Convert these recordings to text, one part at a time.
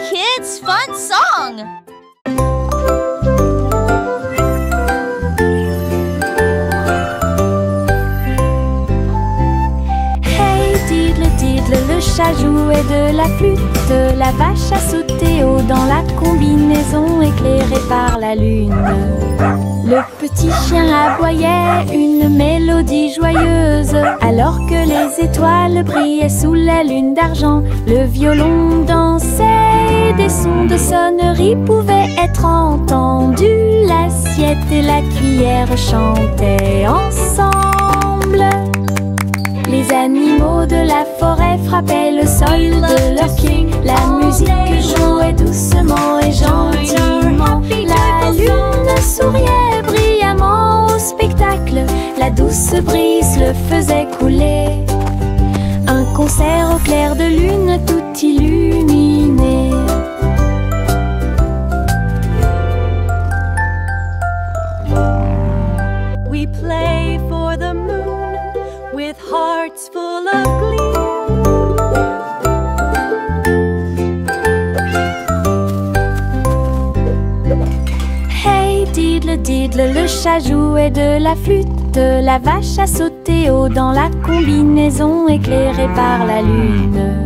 kids' fun song! Hey diddle diddle, le chat jouait de la flûte. La vache a sauté haut dans la combinaison éclairée par la lune. Le petit chien aboyait une mélodie joyeuse, alors que les étoiles brillaient sous la lune d'argent. Le violon dansait, des sons de sonnerie pouvaient être entendus. L'assiette et la cuillère chantaient ensemble. Les animaux de la forêt frappaient le sol de leurs pieds. La musique jouait doucement et gentiment. La lune souriait brillamment au spectacle. La douce brise le faisait couler. Un concert au clair de lune tout illuminé. We play for the moon with hearts full of glee. Hey diddle diddle, le chat jouait de la flûte. La vache a sauté haut dans la combinaison éclairée par la lune.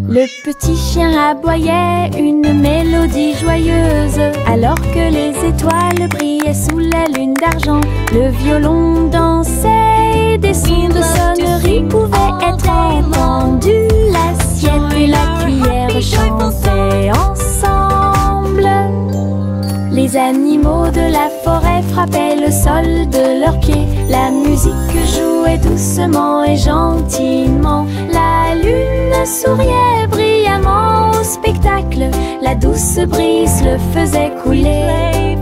Le petit chien aboyait une mélodie joyeuse, alors que les étoiles brillaient sous la lune d'argent. Le violon dansait, des sons de sonnerie pouvaient être entendus. L'assiette et la cuillère chantaient ensemble. Les animaux de la forêt frappaient le sol de leurs pieds. La musique jouait doucement et gentiment. La lune souriait brillamment au spectacle. La douce brise le faisait couler.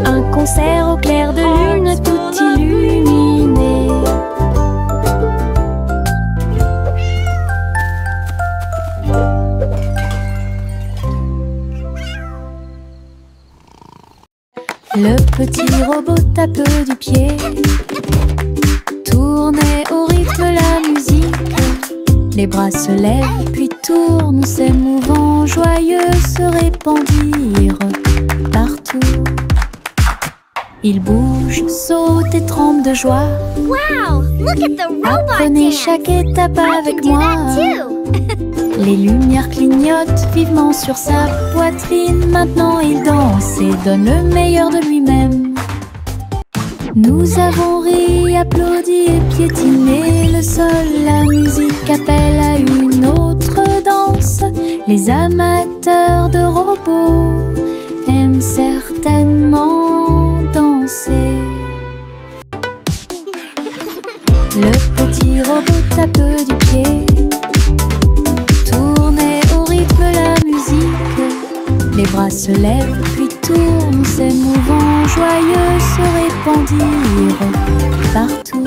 Un concert au clair de lune tout illuminé. Le petit robot tape du pied, tournait au rythme la musique. Les bras se lèvent puis tournent, s'émouvant, joyeux se répandirent partout. Il bouge, saute et tremble de joie. Wow! Look at the robot Apprenez dance! chaque étape I avec can do moi. that too! Les lumières clignotent vivement sur sa poitrine. Maintenant il danse et donne le meilleur de lui-même. Nous avons ri, applaudi et piétiné le sol. La musique appelle à une autre danse. Les amateurs de robots aiment certainement danser. Le petit robot tape du pied, tournait au rythme la musique. Les bras se lèvent puis tournent, s'émouvant, joyeux se répandirent partout.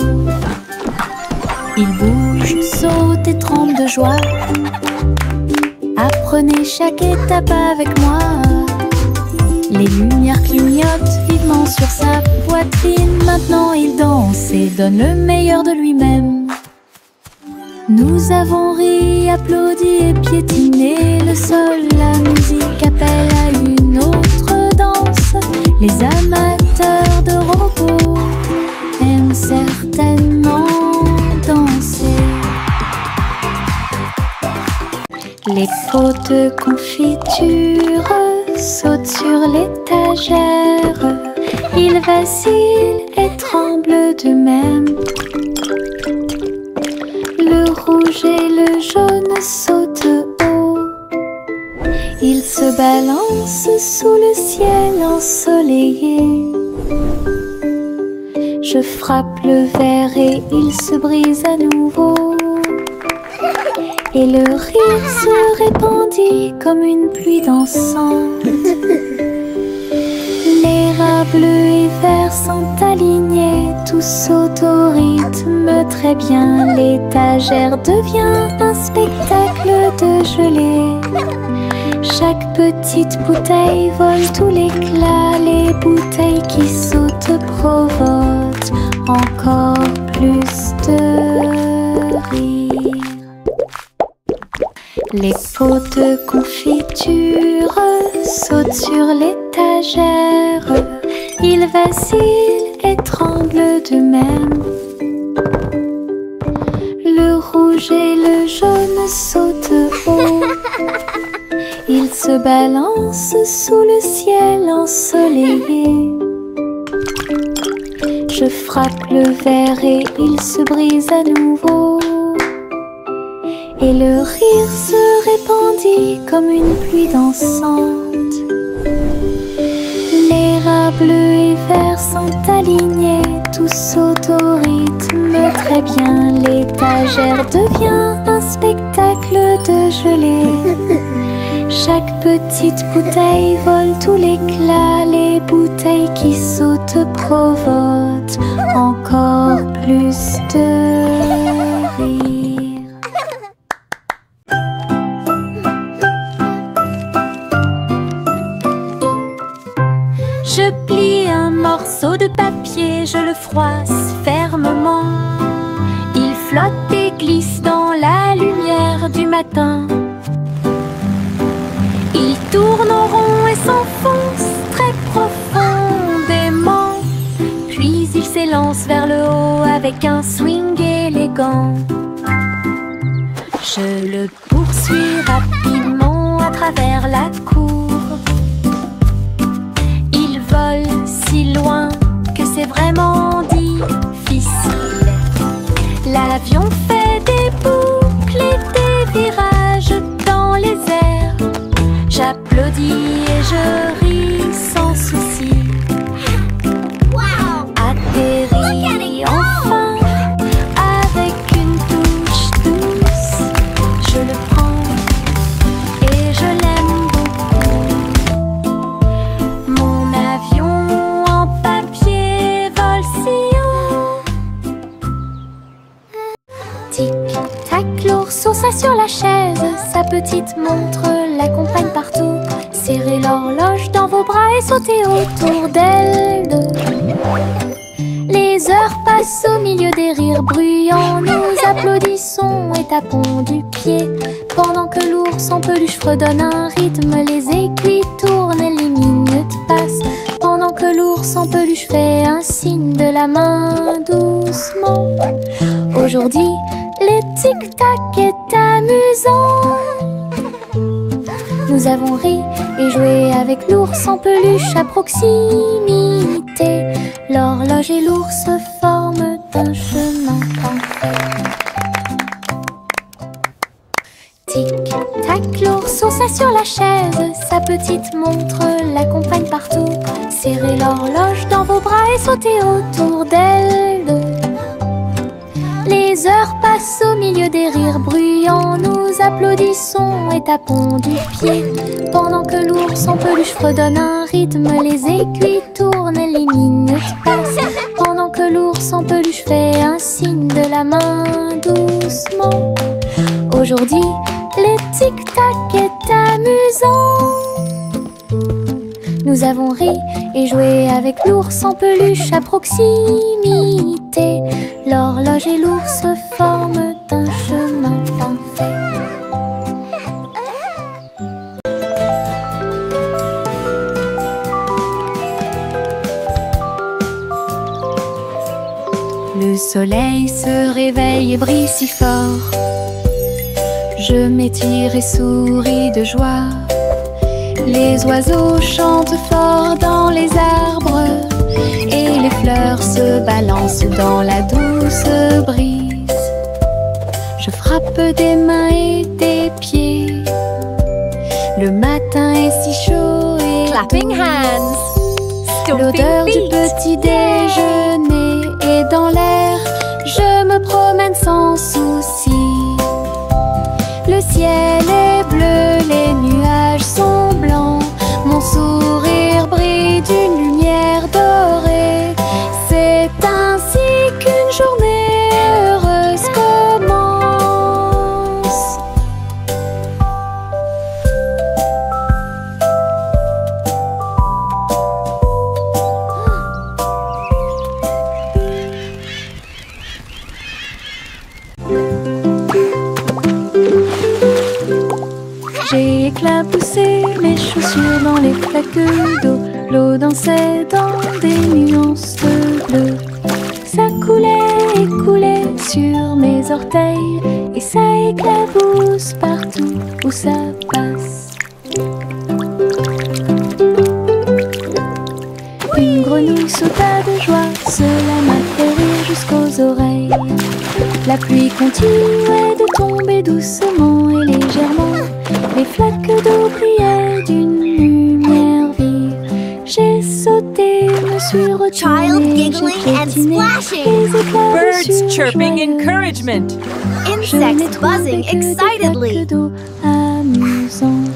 Il bouge, saute et tremble de joie. Apprenez chaque étape avec moi. Les lumières clignotent vivement sur sa poitrine. Maintenant il danse et donne le meilleur de lui-même. Nous avons ri, applaudi et piétiné le sol. La musique appelle à une autre danse. Les amateurs de robots aiment certainement danser. Les pots de confiture sautent sur l'étagère. Ils vacillent et tremblent d'eux-mêmes. Le rouge et le jaune sautent haut. Ils se balancent sous le ciel ensoleillé. Je frappe le verre et il se brise à nouveau. Et le rire se répandit comme une pluie dansante. Les rats bleus et verts sont alignés, tous sautent au rythme très bien. L'étagère devient un spectacle de gelée. Chaque petite bouteille vole tout l'éclat. Les bouteilles qui sautent provoquent encore plus de rire. Les pots de confiture sautent sur l'étagère. Ils vacillent et tremblent d'eux-mêmes. Le rouge et le jaune sautent haut. Ils se balancent sous le ciel ensoleillé. Je frappe le verre et il se brise à nouveau. Et le rire se répandit comme une pluie dansante. Les rats bleus et verts sont alignés, tous sautent au rythme très bien. L'étagère devient un spectacle de gelée. Chaque petite bouteille vole tout l'éclat. Les bouteilles qui sautent provoquent encore plus de rire. Je plie un morceau de papier, je le froisse fermement. Il flotte et glisse dans la lumière du matin. Il tourne en rond et s'enfonce très profondément. Puis il s'élance vers le haut avec un swing élégant. Je le poursuis rapidement à travers la cour. Il vole si loin que c'est vraiment difficile. L'avion fait des boucles et des virages dans les airs. J'applaudis et je ris sans souci. Atterri enfin avec une touche douce. Je le prends et je l'aime beaucoup. Mon avion en papier vole si haut. Tic-tac, l'ourson s'assit sur la chaise. Sa petite montre l'accompagne partout. Serrez l'horloge dans vos bras et sautez autour d'elle deux. Les heures passent au milieu des rires bruyants. Nous applaudissons et tapons du pied. Pendant que l'ours en peluche fredonne un rythme, les aiguilles tournent et les minutes passent. Pendant que l'ours en peluche fait un signe de la main doucement. Aujourd'hui, le tic-tac est amusant. Nous avons ri et joué avec l'ours en peluche à proximité. L'horloge et l'ours forment un chemin parfait. Tic-tac, l'ourson s'assit sur la chaise. Sa petite montre l'accompagne partout. Serrez l'horloge dans vos bras et sautez autour d'elle deux. Les heures passent au milieu des rires bruyants. Nous applaudissons et tapons du pied. Pendant que l'ours en peluche fredonne un rythme, les aiguilles tournent et les minutes passent. Pendant que l'ours en peluche fait un signe de la main doucement. Aujourd'hui, le tic-tac est amusant. Nous avons ri et joué avec l'ours en peluche à proximité. L'horloge et l'ours forment un chemin parfait. Le soleil se réveille et brille si fort. Je m'étire et souris de joie. Les oiseaux chantent fort dans les arbres et les fleurs se balancent dans la douce brise. Je frappe des mains et des pieds. Le matin est si chaud et Clapping hands. l'odeur du petit déjeuner est dans l'air. Je me promène sans souci. Le ciel est bleu, les nuages sont blancs. Mon sourire brille d'une lumière dorée. C'est ainsi qu'une journée heureuse commence. J'ai éclaboussé mes chaussures dans les flaques d'eau. L'eau dansait dans des nuances de bleu. Ça coulait et coulait sur mes orteils, et ça éclabousse partout où ça passe. Une grenouille sauta de joie, cela m'a fait rire jusqu'aux oreilles. La pluie continuait de tomber doucement et légèrement. Les flaques d'eau brillaient d'une lumière vive. J'ai sauté, me suis retournée, j'ai piétiné les éclats Birds chirping encouragement. Insects buzzing excitedly. d'eau amusantes.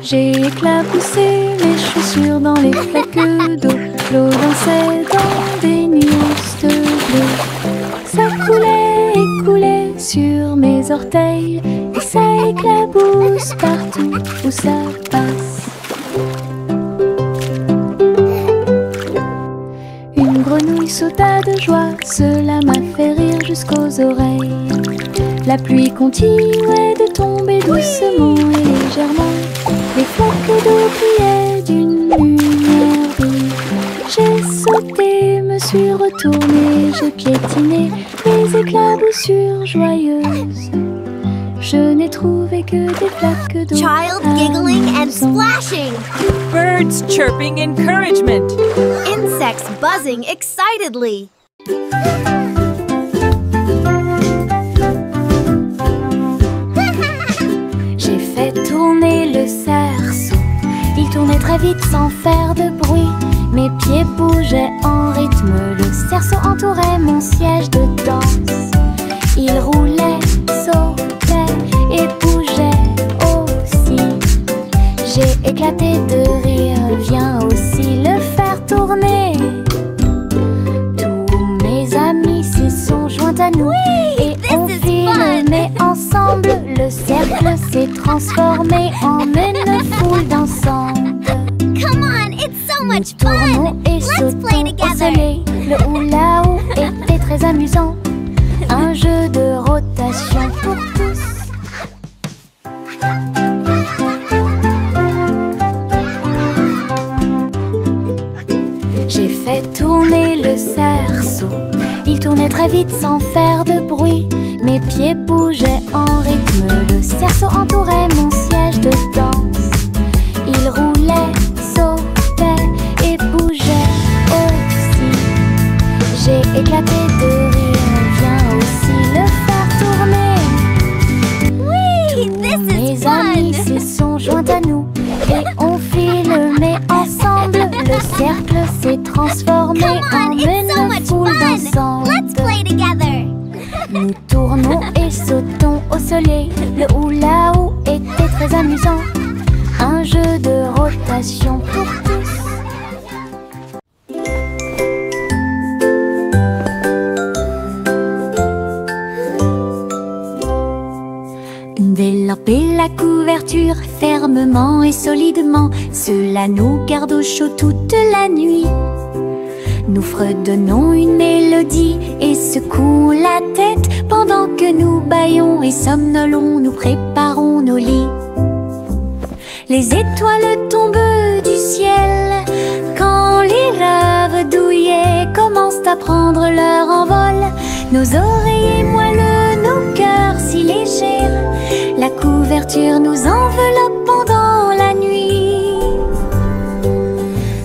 J'ai éclaboussé mes chaussures dans les flaques d'eau. L'eau dansait dans des nuances de bleu. Ça coulait et coulait sur mes orteils, et ça éclabousse partout où ça passe. Une grenouille sauta de joie, cela m'a fait rire jusqu'aux oreilles. La pluie continuait de tomber doucement et légèrement. Les flaques d'eau brillaient d'une lumière vive. J'ai sauté, me suis retournée, j'ai piétiné les éclaboussures joyeuses. Je n'ai trouvé que des flaques d'eau. Child giggling and amusantes. splashing. Birds chirping encouragement. Insects buzzing excitedly. J'ai fait tourner le cerceau. Il tournait très vite sans faire de bruit. Mes pieds bougeaient en rythme. Le cerceau entourait mon siège de danse. Il roulait, sautait et bougeait aussi. J'ai éclaté de rire. Viens aussi le faire tourner. Tous mes amis s'y sont joints à nous. Et on this is file, mais ensemble, le cercle s'est transformé en une foule d'ensemble. Come on, it's so much Tournons fun. et Let's play sautons au together. soleil. Le hula-hoop était très amusant. Un jeu de rotation pour tous. J'ai fait tourner le cerceau. Il tournait très vite sans faire de bruit. Mes pieds bougeaient en rythme. Le cerceau entourait mon siège de danse. Il roulait, sautait et bougeait aussi. J'ai éclaté de rire. Viens aussi le faire tourner. Whee! Tous This is mes amis fun. s'y sont joints à nous. Et on file, mais ensemble, le cercle s'est transformé Come en on, it's so une much foule fun. Let's d'ensemble. play together. Nous tournons et sautons au soleil. Le hula-hoop était très amusant. Un jeu de rotation pour tous. Envelopper la couverture fermement et solidement, cela nous garde au chaud toute la nuit. Nous fredonnons une mélodie et secouons la tête pendant que nous bâillons et somnolons, nous préparons nos lits. Les étoiles tombent du ciel quand les rêves douillets commencent à prendre leur envol. Nos oreillers moelleux, nos cœurs si légers, la couverture nous enveloppe pendant la nuit.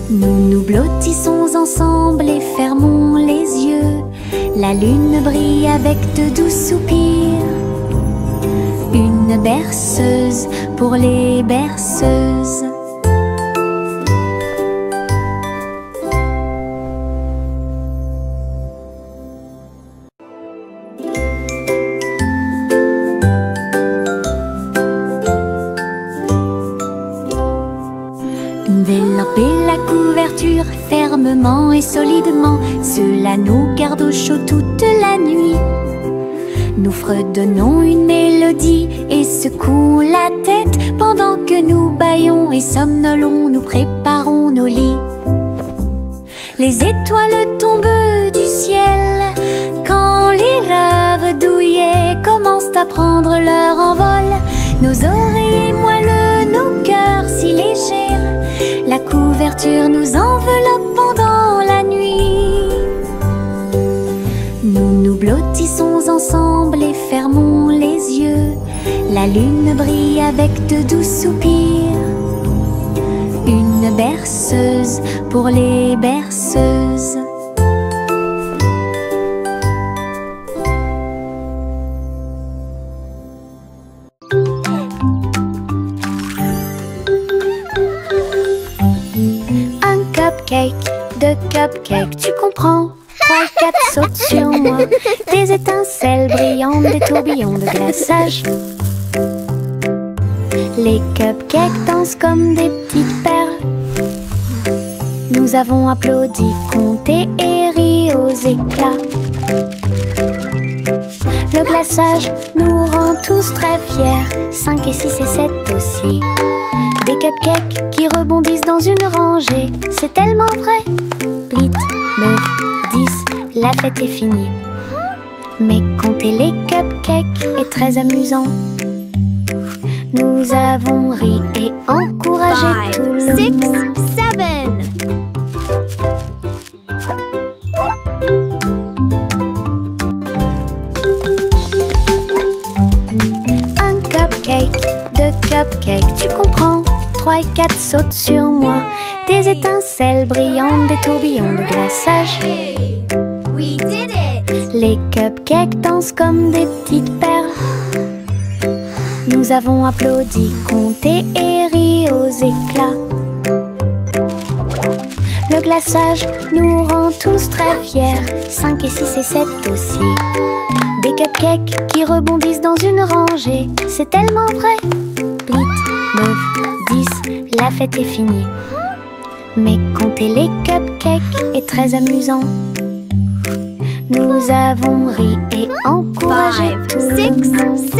Nous nous blottissons ensemble et fermons les yeux. La lune brille avec de doux soupirs. Une berceuse pour les berceuses. Envelopper la couverture fermement et solidement, cela nous garde au chaud toute la nuit. Nous fredonnons une mélodie et secouons la tête pendant que nous bâillons et somnolons, nous préparons nos lits. Les étoiles tombent du ciel quand les laves douillées commencent à prendre leur envol. Nos oreilles moelleux, nos cœurs si légers, la couverture nous enveloppe pendant la nuit. Nous nous blottissons ensemble et fermons les yeux. La lune brille avec de doux soupirs. Une berceuse pour les berceuses. Un cupcake, deux cupcakes, tu comprends? 3, 4 sautent sur moi. Des étincelles brillantes, des tourbillons de glaçage. Les cupcakes dansent comme des petites perles. Nous avons applaudi, compté et ri aux éclats. Le glaçage nous rend tous très fiers. 5 et 6 et 7 aussi. Des cupcakes qui rebondissent dans une rangée. C'est tellement vrai. 8, 9, 10, la fête est finie. Mais compter les cupcakes est très amusant. Nous avons ri et encouragé tout le 6, monde. 7. Un cupcake, deux cupcakes, tu comprends? 3 et 4 sautent sur moi. Des étincelles brillantes, des tourbillons de glaçage. Hey, we did it! Les cupcakes dansent comme des petites perles. Nous avons applaudi, compté et ri aux éclats. Le glaçage nous rend tous très fiers. 5 et 6 et 7 aussi. Des cupcakes qui rebondissent dans une rangée. C'est tellement vrai. 8, 9, 10, la fête est finie. Mais compter les cupcakes est très amusant. Nous avons ri et encouragé 5, tout 6, le monde. 7.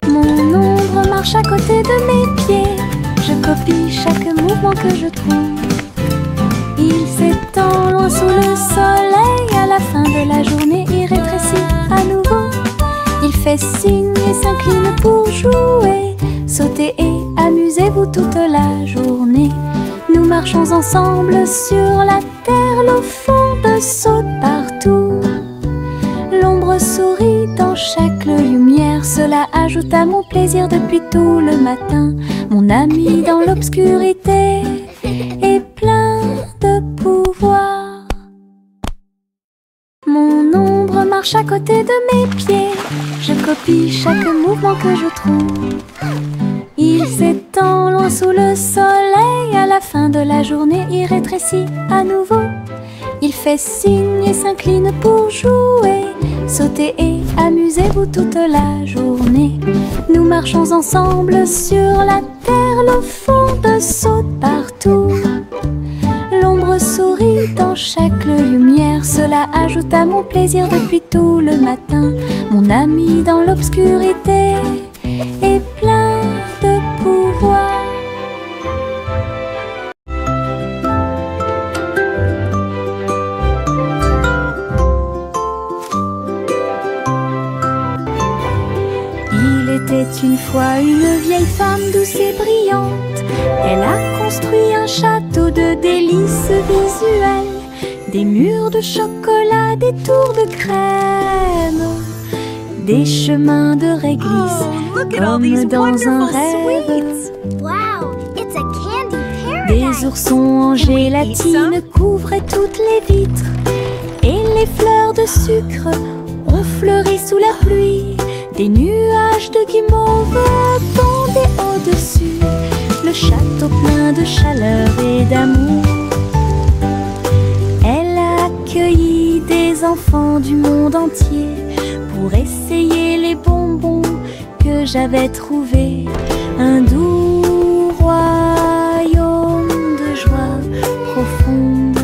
Mon ombre marche à côté de mes pieds. Je copie chaque mouvement que je trouve. Il s'étend loin sous le soleil. À la fin de la journée, il rétrécit à nouveau. Il fait signe et s'incline pour jouer. Sautez et amusez-vous toute la journée. Nous marchons ensemble sur la terre. L'eau fonde saute partout. L'ombre sourit dans chaque lumière. Cela ajoute à mon plaisir depuis tout le matin. Mon ami dans l'obscurité est plein de pouvoir. Mon ombre marche à côté de mes pieds. Je copie chaque mouvement que je trouve. Il s'étend loin sous le soleil. À la fin de la journée, il rétrécit à nouveau. Il fait signe et s'incline pour jouer. Sautez et amusez-vous toute la journée. Nous marchons ensemble sur la terre. L'eau fonde saute partout. L'ombre sourit dans chaque lumière. Cela ajoute à mon plaisir depuis tout le matin. Mon ami dans l'obscurité est plein de pouvoir. Il était une fois une vieille femme douce et brillante. Elle a construit un château de délices visuelles. Des murs de chocolat, des tours de crème, des chemins de réglisse, comme dans un rêve. Wow, it's a candy paradise. Des oursons en gélatine couvraient toutes les vitres. Et les fleurs de sucre ont fleuri sous la pluie. Des nuages de guimauve tombaient au-dessus. Le château plein de chaleur et d'amour. Elle a accueilli des enfants du monde entier pour essayer les bonbons que j'avais trouvés. Un doux royaume de joie profonde.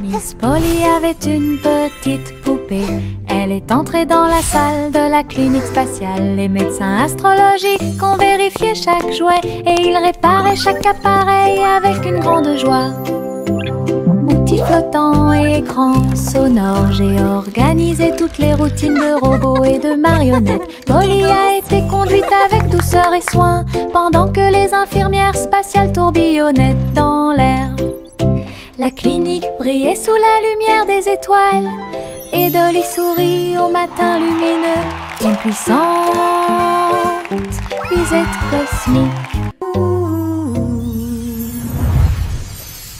Miss Polly avait une petite poupée. Elle est entrée dans la salle de la clinique spatiale. Les médecins astrologiques ont vérifié chaque jouet et ils réparaient chaque appareil avec une grande joie. Outils flottants et écrans sonores, j'ai organisé toutes les routines de robots et de marionnettes. Polly a été conduite avec douceur et soin pendant que les infirmières spatiales tourbillonnaient dans l'air. La clinique brillait sous la lumière des étoiles et Dolly sourit au matin lumineux. Une puissante visite cosmique.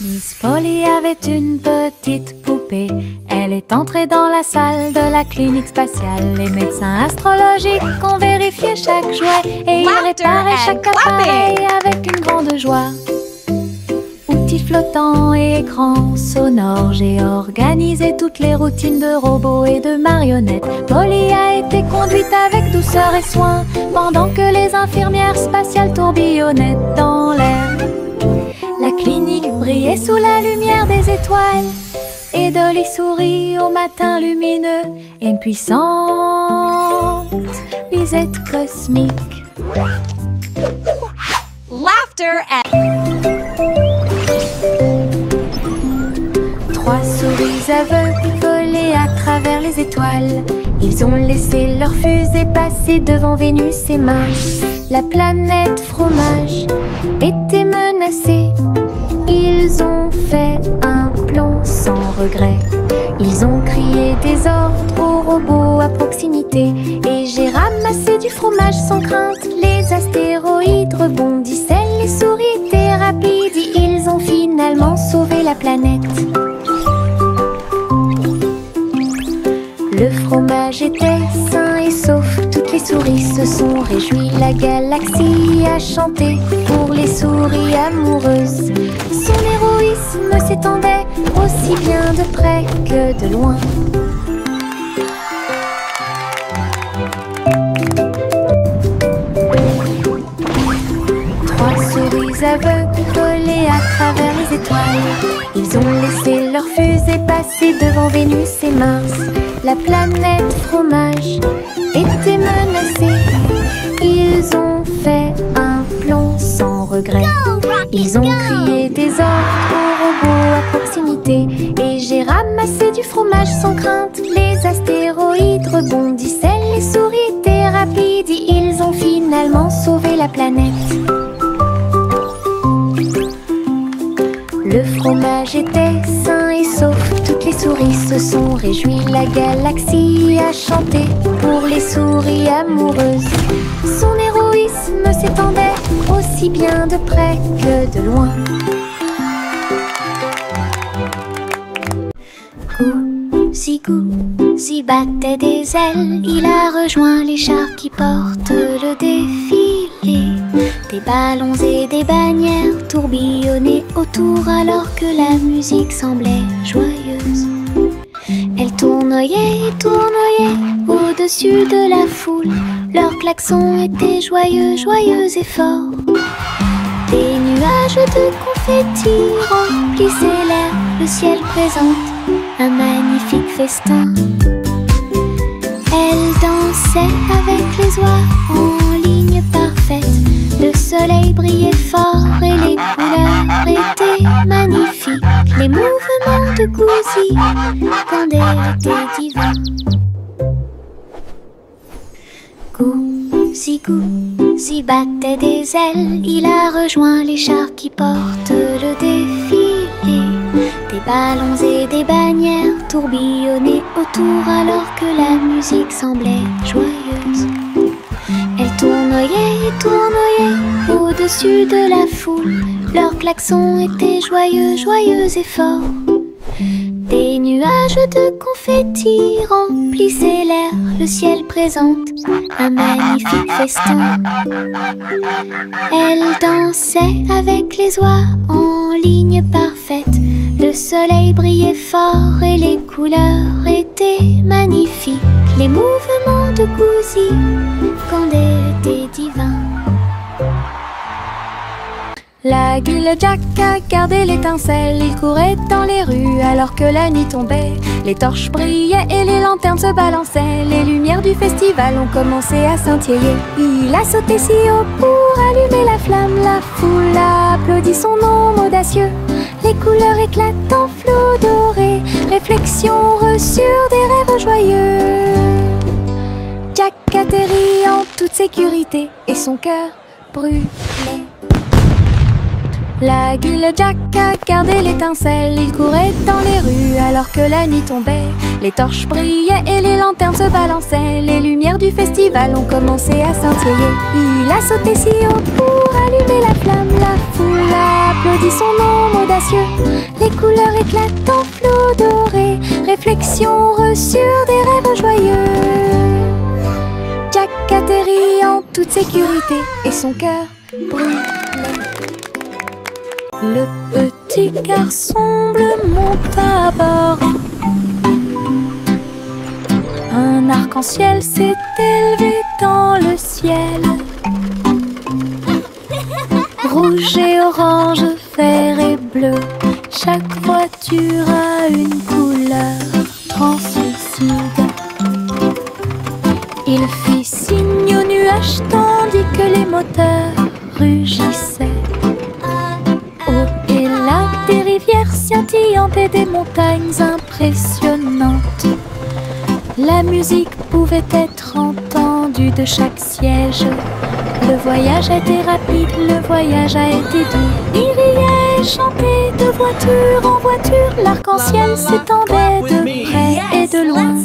Miss Polly avait une petite poupée. Elle est entrée dans la salle de la clinique spatiale. Les médecins astrologiques ont vérifié chaque jouet et ils réparaient chaque appareil avec une grande joie. Outils flottants et écrans sonores, j'ai organisé toutes les routines de robots et de marionnettes. Polly a été conduite avec douceur et soin pendant que les infirmières spatiales tourbillonnaient dans l'air. La clinique brillait sous la lumière des étoiles et Dolly sourit au matin lumineux. Une puissante visite cosmique. Laughter at... Trois souris aveugles volaient à travers les étoiles. Ils ont laissé leur fusée passer devant Vénus et Mars. La planète fromage était menacée. Ils ont fait un plan sans regret. Ils ont crié des ordres aux robots à proximité. Et j'ai ramassé du fromage sans crainte. Les astéroïdes rebondissaient, les souris étaient rapides. Ils ont finalement sauvé la planète. Le fromage était sain et sauf. Toutes les souris se sont réjouies. La galaxie a chanté pour les souris amoureuses. Son héroïsme s'étendait aussi bien de près que de loin. Trois souris aveugles volaient à travers les étoiles. Ils ont laissé leur fusée passer devant Vénus et Mars. La planète fromage était menacée. Ils ont fait un plan sans regret. Ils ont crié des ordres aux robots à proximité. Et j'ai ramassé du fromage sans crainte. Les astéroïdes rebondissaient, les souris étaient rapides. Ils ont finalement sauvé la planète. Le fromage était sain et sauf. Toutes les souris se sont réjouies. La galaxie a chanté pour les souris amoureuses. Son héroïsme s'étendait aussi bien de près que de loin. Gousi battait des ailes. Il a rejoint les chars qui portent le défilé. Des ballons et des bannières tourbillonnaient autour alors que la musique semblait joyeuse. Elle tournoyait et tournoyait au-dessus de la foule. Leurs klaxons étaient joyeux, joyeux et forts. Des nuages de confettis remplissaient l'air. Le ciel présente un magnifique festin. Elle dansait avec les oies en ligne parfaite. Le soleil brillait fort et les couleurs étaient magnifiques. Les mouvements de Gousi quand elle était divin. Gousi battait des ailes. Il a rejoint les chars qui portent le défilé. Des ballons et des bannières tourbillonnaient autour alors que la musique semblait joyeuse. Elle tournoyait et tournoyait au-dessus de la foule. Leurs klaxons étaient joyeux, joyeux et forts. Des nuages de confettis remplissaient l'air. Le ciel présente un magnifique festin. Elle dansait avec les oies en ligne parfaite. Le soleil brillait fort et les couleurs étaient magnifiques. Les mouvements de Gousi quand elle était divin. La guille Jack a gardé l'étincelle. Il courait dans les rues alors que la nuit tombait. Les torches brillaient et les lanternes se balançaient. Les lumières du festival ont commencé à scintiller. Il a sauté si haut pour allumer la flamme. La foule a applaudi son nom audacieux. Les couleurs éclatent en flot doré. Réflexion reçue des rêves joyeux. Jack atterrit en toute sécurité et son cœur brûlait. La guille Jack a gardé l'étincelle. Il courait dans les rues alors que la nuit tombait. Les torches brillaient et les lanternes se balançaient. Les lumières du festival ont commencé à scintiller. Il a sauté si haut pour allumer la flamme. La foule a applaudi son nom audacieux. Les couleurs éclatent en flot doré. Réflexion reçue des rêves joyeux. Jack atterrit en toute sécurité et son cœur brûlait. Le petit garçon bleu monte à bord. Un arc-en-ciel s'est élevé dans le ciel. Rouge et orange, vert et bleu. Chaque voiture a une couleur translucide. Il fit signe aux nuages tandis que les moteurs rugissaient. Au et là, des rivières scintillantes et des montagnes impressionnantes. La musique pouvait être entendue de chaque siège. Le voyage a été rapide, le voyage a été doux. Il riait et chantait de voiture en voiture. L'arc-en-ciel s'étendait de près et de loin.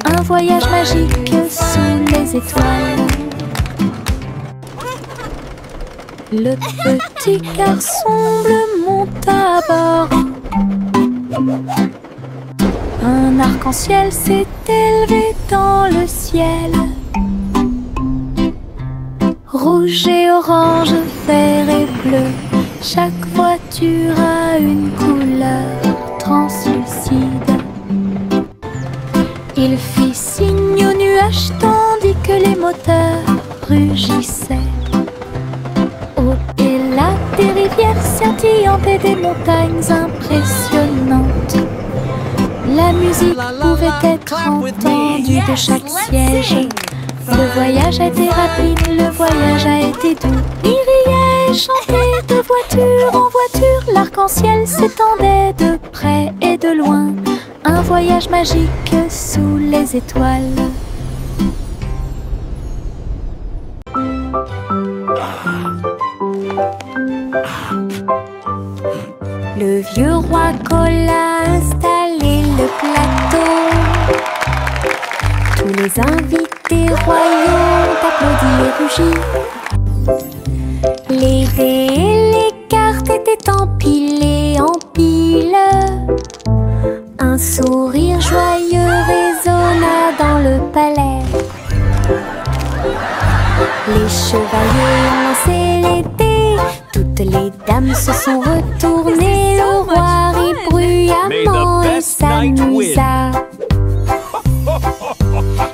Un voyage magique sous les étoiles. Le petit garçon bleu monte à bord. Un arc-en-ciel s'est élevé dans le ciel. Rouge et orange, vert et bleu. Chaque voiture a une couleur translucide. Il fit signe aux nuages tandis que les moteurs rugissaient. Au et là, des rivières scintillantes et des montagnes impressionnantes. La musique pouvait être entendue de chaque siège. Le voyage a été rapide, le voyage a été doux. Il riait et chantait de voiture en voiture. L'arc-en-ciel s'étendait de près et de loin. Un voyage magique sous les étoiles. Le vieux roi Cole a installé le plateau. Tous les invités royaux applaudis et rugis. Les dés et les cartes étaient empilés en piles. Un sourire joyeux résonna dans le palais. Les chevaliers ont lancé les dés. Toutes les dames se sont retournées. Le roi rit bruyamment et s'amusa.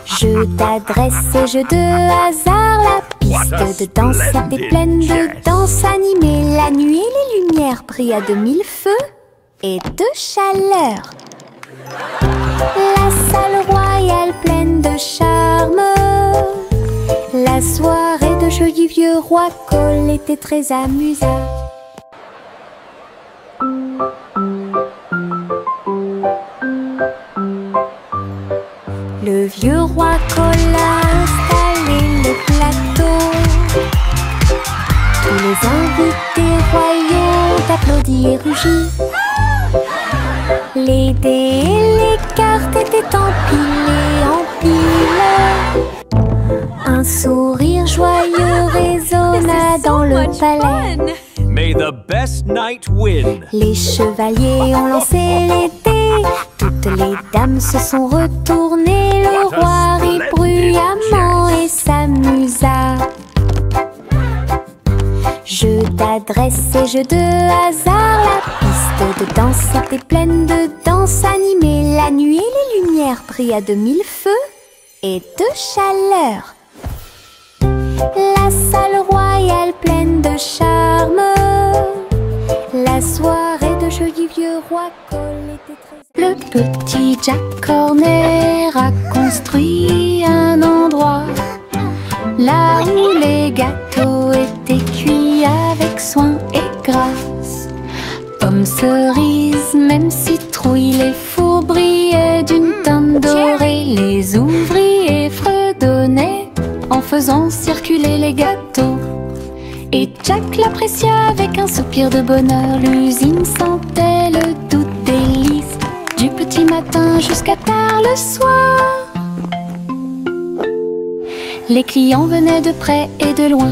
Jeu d'adresse et jeu de hasard. La piste de danse était pleine de danse animée. La nuit et les lumières brillent à de mille feux et de chaleur. La salle royale pleine de charme. La soirée de jeu du vieux roi Cole était très amusante. Le vieux roi Cole a installé le plateau. Tous les invités royaux applaudis et rugis. Les dés et les cartes étaient empilés en piles. Un sourire joyeux résonna dans le palais. May the best knight win. Les chevaliers ont lancé les dés. Toutes les dames se sont retournées. Le roi rit bruyamment et s'amusa. Jeu d'adresse et jeu de hasard. La piste de danse était pleine de danse animée. La nuit et les lumières brillent à de mille feux et de chaleur. La salle royale pleine de charme. le roi Cole était très... Le petit Jack Horner a construit un endroit là où les gâteaux étaient cuits avec soin et grâce. Pommes, cerises, même citrouilles, les fours brillaient d'une teinte dorée. Les ouvriers fredonnaient en faisant circuler les gâteaux. Et Jack l'apprécia avec un soupir de bonheur. L'usine sentait le doux délice du petit matin jusqu'à tard le soir. Les clients venaient de près et de loin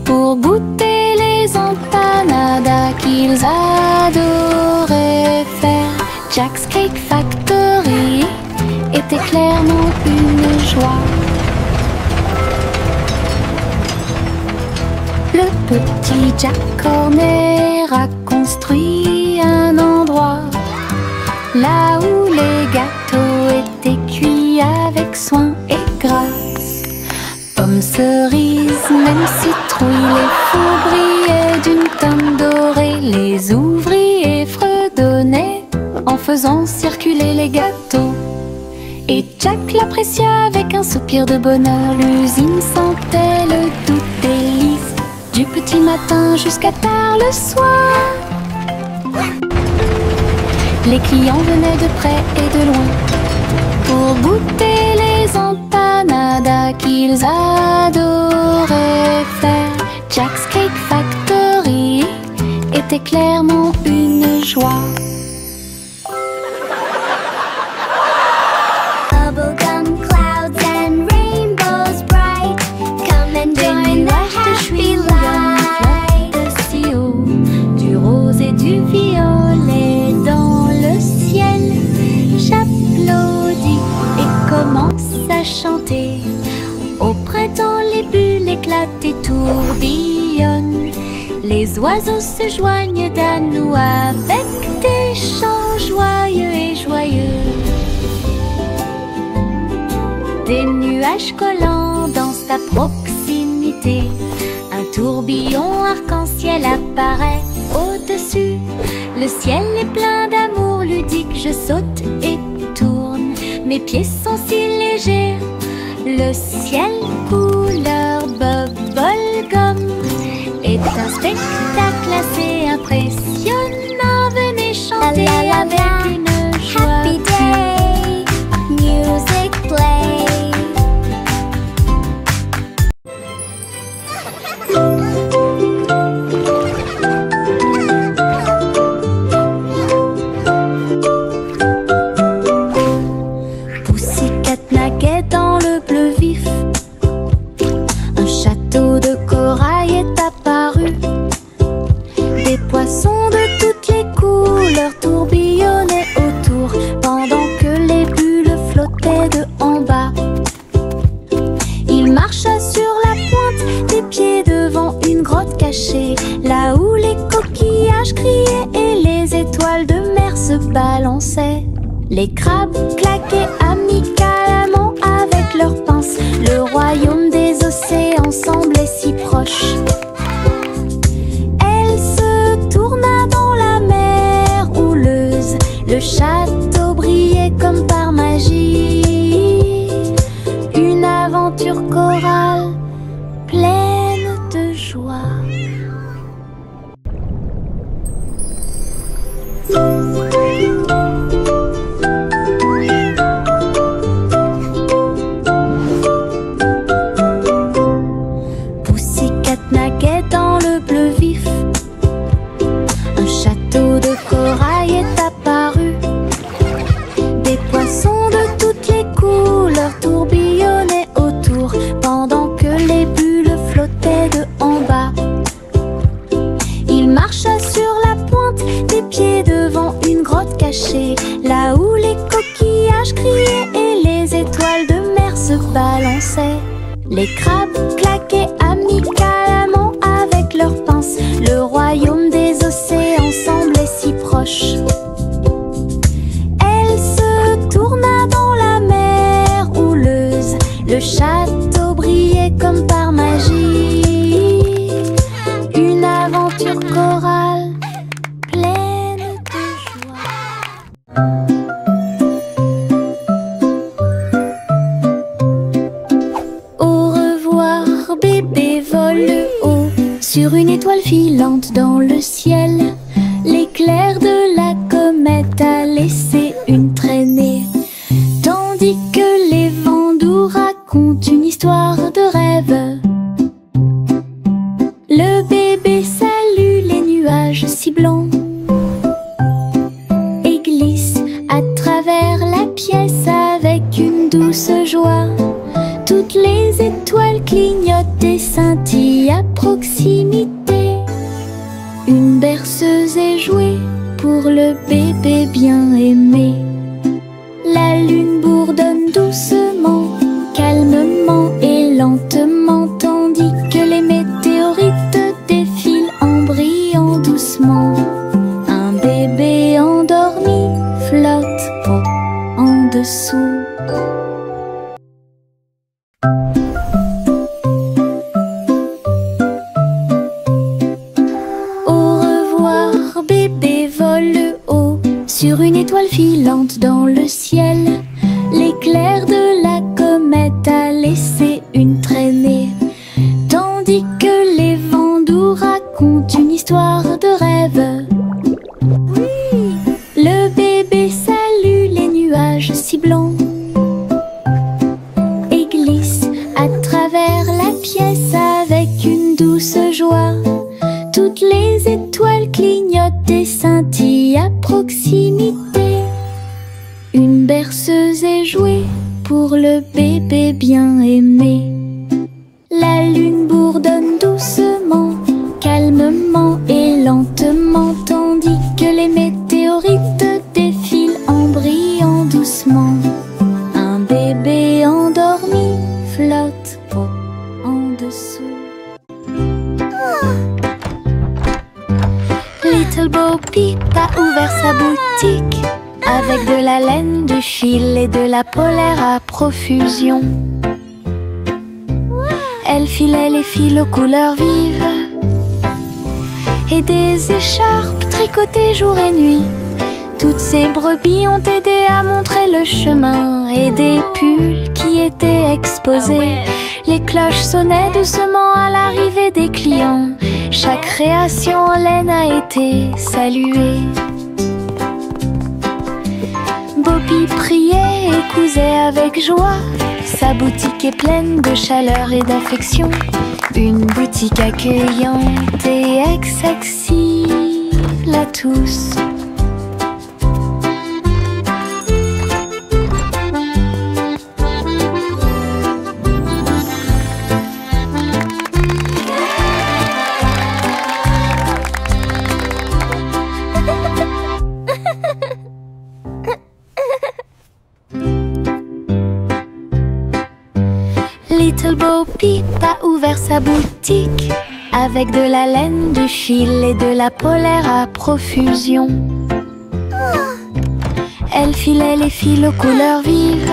pour goûter les empanadas qu'ils adoraient faire. Jack's Cake Factory était clairement une joie. Le petit Jack Horner a construit un endroit là où les gâteaux étaient cuits avec soin et grâce. Pommes, cerises, même citrouilles, les fours brillaient d'une teinte dorée. Les ouvriers fredonnaient en faisant circuler les gâteaux. Et Jack l'apprécia avec un soupir de bonheur. L'usine sentait le doux délice du petit matin jusqu'à tard le soir. Les clients venaient de près et de loin pour goûter les empanadas qu'ils adoraient faire. Jack's Cake Factory était clairement une joie. Bubblegum clouds and rainbows bright, come and join the happy light. Si haut, du rose et du violet dans le ciel. J'applaudis et commence à chanter. Au printemps, les bulles éclatent et tourbillonnent. Les oiseaux se joignent à nous avec des chants joyeux et joyeux. Des nuages collants dansent à proximité. Un tourbillon arc-en-ciel apparaît au-dessus. Le ciel est plein d'amour ludique. Je saute et tourne, mes pieds sont si légers. Le ciel couleur bubblegum est un spectacle assez impressionnant. Venez chanter avec une joie. Happy day, music play. Pussycat naguait dans le bleu vif. Un château de corail est apparu. Des poissons de toutes les couleurs tourbillonnaient autour, pendant que les bulles flottaient de en bas. Il marcha sur la pointe des pieds devant une grotte cachée, là où les coquillages criaient et les étoiles de mer se balançaient. Les crabes claquaient amicalement avec leurs pinces. Le royaume des océans semblait si proche. Elle se tourna dans la mer houleuse. Le château brillait comme par magie. Une aventure chorale pleine de joie. Pussycat naguait dans le bleu vif. Un château de corail est apparu. Des poissons de toutes les couleurs tourbillonnaient autour, pendant que les bulles flottaient de en bas. Il marcha sur la pointe des pieds devant une grotte cachée, là où les coquillages criaient et les étoiles de mer se balançaient. Les crabes claquaient amicalement avec leurs pinces. Le royaume des océans semblait si proche. Elle se tourna dans la mer houleuse. Le château brillait comme par magie. Une aventure chorale pleine de Sur une étoile filante dans le ciel, l'éclair de la comète a laissé une traînée. Tandis que les vents doux racontent une histoire de rêve, le bébé salue les nuages si blancs et glisse à travers la pièce avec une douce joie. Toutes les étoiles clignotent et scintillent à proximité. Une berceuse est jouée pour le bébé bien aimé. La lune bourdonne doucement, calmement et lentement, tandis que les météorites défilent en brillant doucement. Un bébé endormi flotte en dessous. Bébé vole haut sur une étoile filante dans le ciel. L'éclair de la comète a laissé une traînée. Tandis que les vents doux racontent une histoire de rêve. Le bébé salue les nuages si blancs et glisse à travers la pièce avec une douce joie. Toutes les étoiles clignotent et scintillent à proximité. Une berceuse est jouée pour le bébé bien aimé. La lune bourdonne doucement, calmement et lentement, tandis que les météorites défilent en brillant doucement. Un bébé endormi flotte en dessous. Little Bo Peep a ouvert sa boutique avec de la laine, du fil et de la polaire à profusion. Elle filait les fils aux couleurs vives et des écharpes tricotées jour et nuit. Toutes ces brebis ont aidé à montrer le chemin et des pulls qui étaient exposés. Les cloches sonnaient doucement à l'arrivée des clients. Chaque création en laine a été saluée. Bobby priait et cousait avec joie. Sa boutique est pleine de chaleur et d'affection. Une boutique accueillante et accessible à tous. Little Bo Peep a ouvert sa boutique avec de la laine, du fil et de la polaire à profusion. Elle filait les fils aux couleurs vives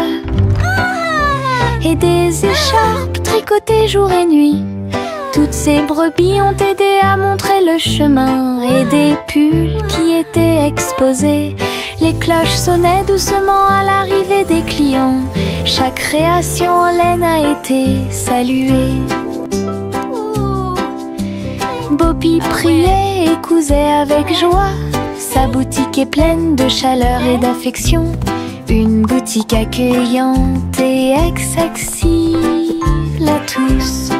et des écharpes tricotées jour et nuit. Toutes ces brebis ont aidé à montrer le chemin et des pulls qui étaient exposés. Les cloches sonnaient doucement à l'arrivée des clients. Chaque création en laine a été saluée. Bobby priait et cousait avec joie. Sa boutique est pleine de chaleur et d'affection. Une boutique accueillante et accessible à tous.